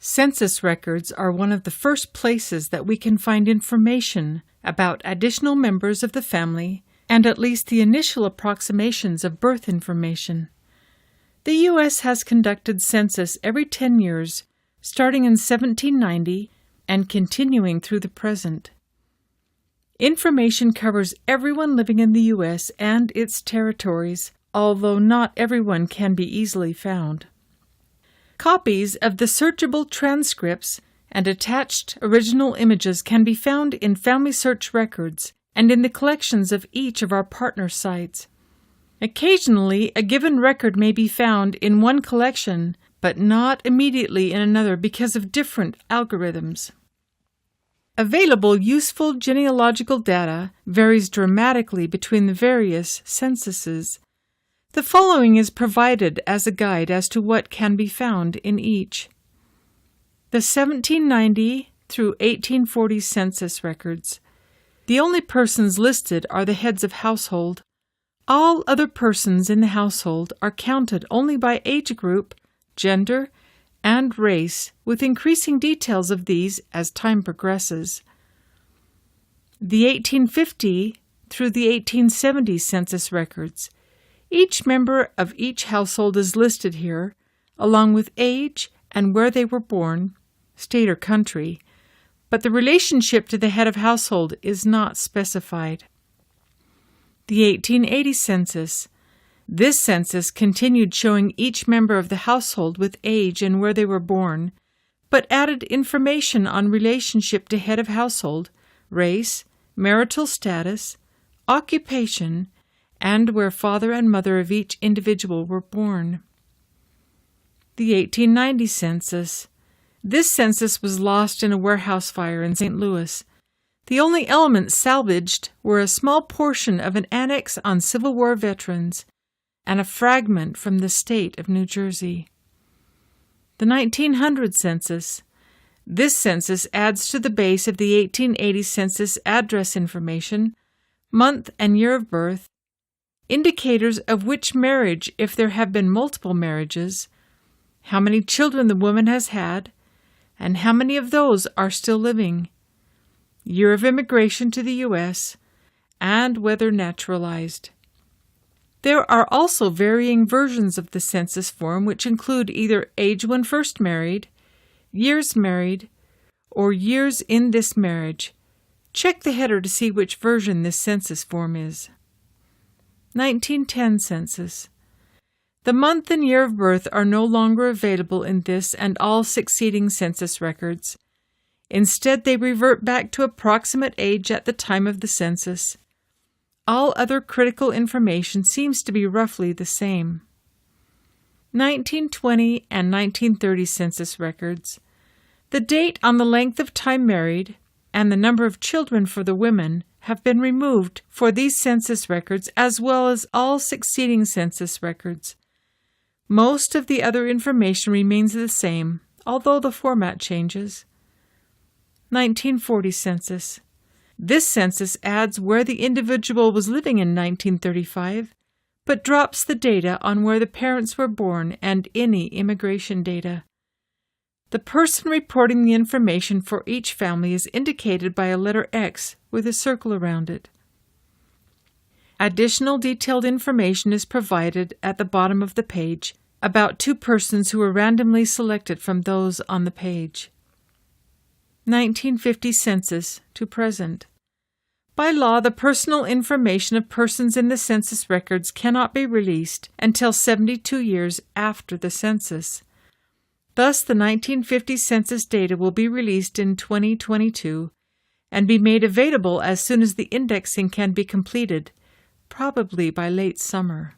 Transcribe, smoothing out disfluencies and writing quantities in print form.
Census records are one of the first places that we can find information about additional members of the family and at least the initial approximations of birth information. The U.S. has conducted census every 10 years, starting in 1790 and continuing through the present. Information covers everyone living in the U.S. and its territories, although not everyone can be easily found. Copies of the searchable transcripts and attached original images can be found in Family Search Records and in the collections of each of our partner sites. Occasionally, a given record may be found in one collection, but not immediately in another because of different algorithms. Available useful genealogical data varies dramatically between the various censuses. The following is provided as a guide as to what can be found in each. The 1790 through 1840 census records. The only persons listed are the heads of household. All other persons in the household are counted only by age group, gender, and race, with increasing details of these as time progresses. The 1850 through the 1870 census records. Each member of each household is listed here, along with age and where they were born, state or country, but the relationship to the head of household is not specified. The 1880 census. This census continued showing each member of the household with age and where they were born, but added information on relationship to head of household, race, marital status, occupation, and where father and mother of each individual were born. The 1890 census. This census was lost in a warehouse fire in St. Louis. The only elements salvaged were a small portion of an annex on Civil War veterans and a fragment from the state of New Jersey. The 1900 census. This census adds to the base of the 1880 census address information, month and year of birth, indicators of which marriage if there have been multiple marriages, how many children the woman has had, and how many of those are still living, year of immigration to the U.S., and whether naturalized. There are also varying versions of the census form which include either age when first married, years married, or years in this marriage. Check the header to see which version this census form is. 1910 census. The month and year of birth are no longer available in this and all succeeding census records. Instead, they revert back to approximate age at the time of the census. All other critical information seems to be roughly the same. 1920 and 1930 census records. The date on the length of time married and the number of children for the women have been removed for these census records as well as all succeeding census records. Most of the other information remains the same, although the format changes. 1940 census. This census adds where the individual was living in 1935, but drops the data on where the parents were born and any immigration data. The person reporting the information for each family is indicated by a letter X with a circle around it. Additional detailed information is provided at the bottom of the page about two persons who were randomly selected from those on the page. 1950 census to present. By law, the personal information of persons in the census records cannot be released until 72 years after the census. Thus, the 1950 census data will be released in 2022 and be made available as soon as the indexing can be completed, probably by late summer.